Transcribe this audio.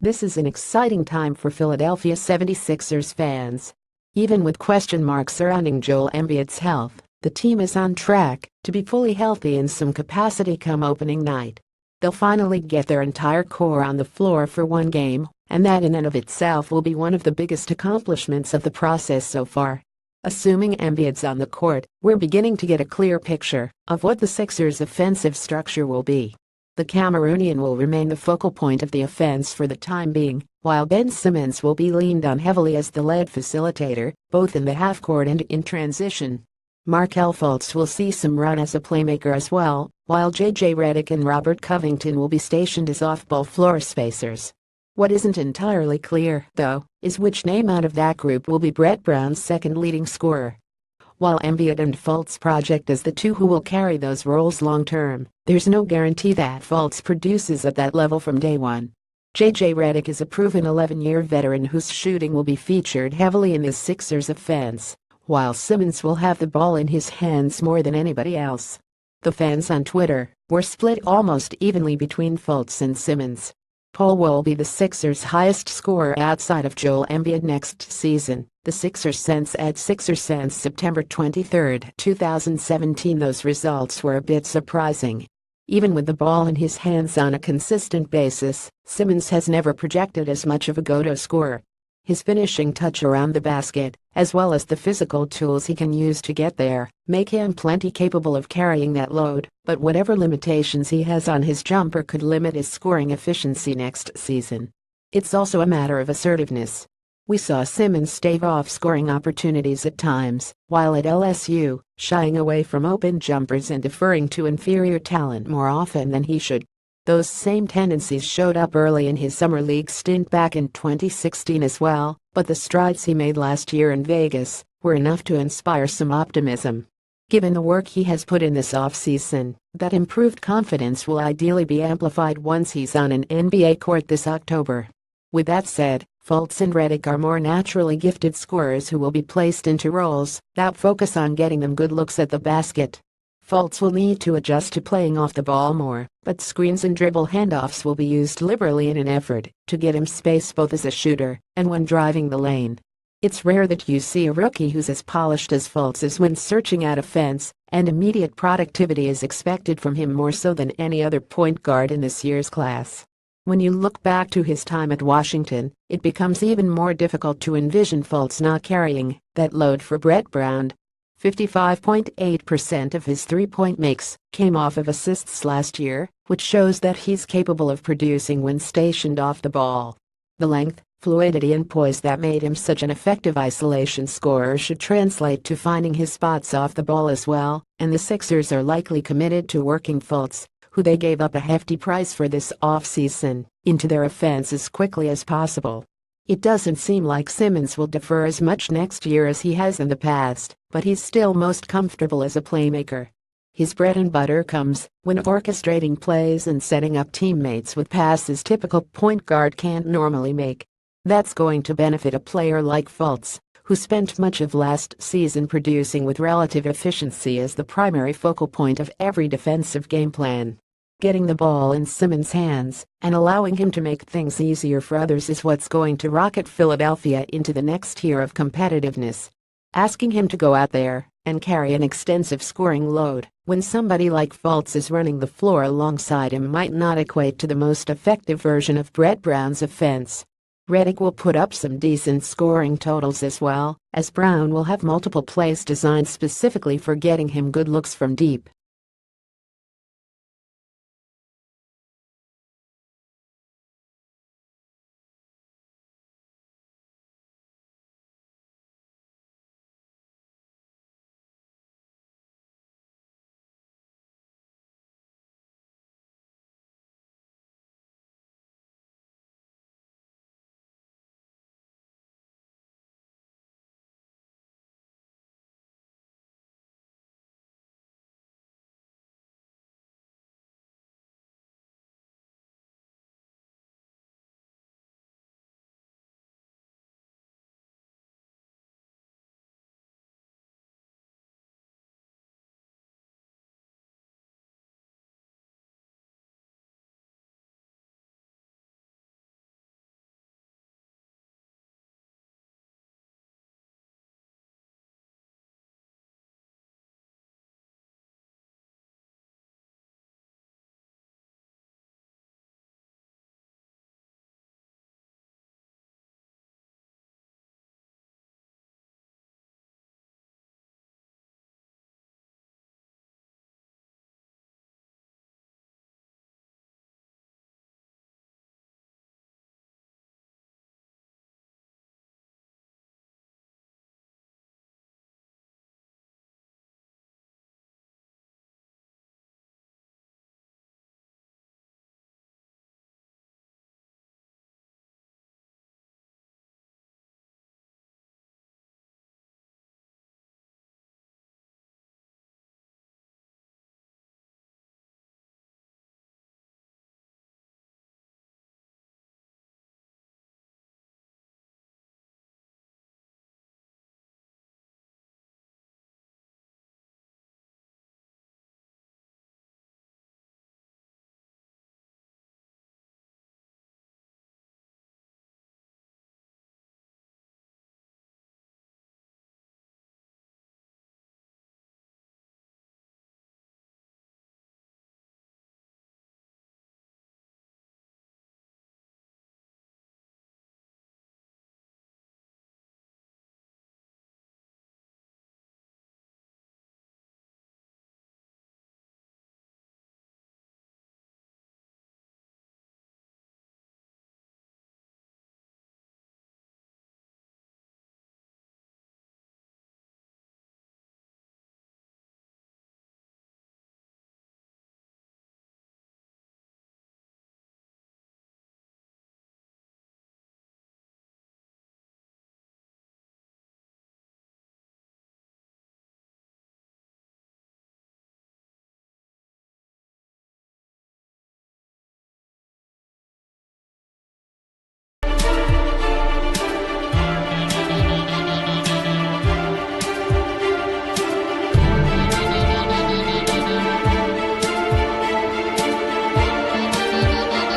This is an exciting time for Philadelphia 76ers fans. Even with question marks surrounding Joel Embiid's health, the team is on track to be fully healthy in some capacity come opening night. They'll finally get their entire core on the floor for one game, and that in and of itself will be one of the biggest accomplishments of the process so far. Assuming Embiid's on the court, we're beginning to get a clear picture of what the Sixers' offensive structure will be. The Cameroonian will remain the focal point of the offense for the time being, while Ben Simmons will be leaned on heavily as the lead facilitator, both in the half-court and in transition. Markelle Fultz will see some run as a playmaker as well, while J.J. Redick and Robert Covington will be stationed as off-ball floor spacers. What isn't entirely clear, though, is which name out of that group will be Brett Brown's second leading scorer. While Embiid and Fultz project as the two who will carry those roles long-term, there's no guarantee that Fultz produces at that level from day one. J.J. Redick is a proven 11-year veteran whose shooting will be featured heavily in the Sixers' offense, while Simmons will have the ball in his hands more than anybody else. The fans on Twitter were split almost evenly between Fultz and Simmons. Paul will be the Sixers' highest scorer outside of Joel Embiid next season, the Sixers sense at Sixers Sense September 23, 2017. Those results were a bit surprising. Even with the ball in his hands on a consistent basis, Simmons has never projected as much of a go-to scorer. His finishing touch around the basket, as well as the physical tools he can use to get there, make him plenty capable of carrying that load, but whatever limitations he has on his jumper could limit his scoring efficiency next season. It's also a matter of assertiveness. We saw Simmons stave off scoring opportunities at times, while at LSU, shying away from open jumpers and deferring to inferior talent more often than he should. Those same tendencies showed up early in his summer league stint back in 2016 as well, but the strides he made last year in Vegas were enough to inspire some optimism. Given the work he has put in this offseason, that improved confidence will ideally be amplified once he's on an NBA court this October. With that said, Fultz and Redick are more naturally gifted scorers who will be placed into roles that focus on getting them good looks at the basket. Fultz will need to adjust to playing off the ball more, but screens and dribble handoffs will be used liberally in an effort to get him space both as a shooter and when driving the lane. It's rare that you see a rookie who's as polished as Fultz is when searching out offense, and immediate productivity is expected from him more so than any other point guard in this year's class. When you look back to his time at Washington, it becomes even more difficult to envision Fultz not carrying that load for Brett Brown. 55.8% of his three-point makes came off of assists last year, which shows that he's capable of producing when stationed off the ball. The length, fluidity and poise that made him such an effective isolation scorer should translate to finding his spots off the ball as well, and the Sixers are likely committed to working Fultz, who they gave up a hefty price for this offseason, into their offense as quickly as possible. It doesn't seem like Simmons will defer as much next year as he has in the past, but he's still most comfortable as a playmaker. His bread and butter comes when orchestrating plays and setting up teammates with passes typical point guard can't normally make. That's going to benefit a player like Fultz, who spent much of last season producing with relative efficiency as the primary focal point of every defensive game plan. Getting the ball in Simmons' hands and allowing him to make things easier for others is what's going to rocket Philadelphia into the next tier of competitiveness. Asking him to go out there and carry an extensive scoring load when somebody like Fultz is running the floor alongside him might not equate to the most effective version of Brett Brown's offense. Redick will put up some decent scoring totals as well, as Brown will have multiple plays designed specifically for getting him good looks from deep.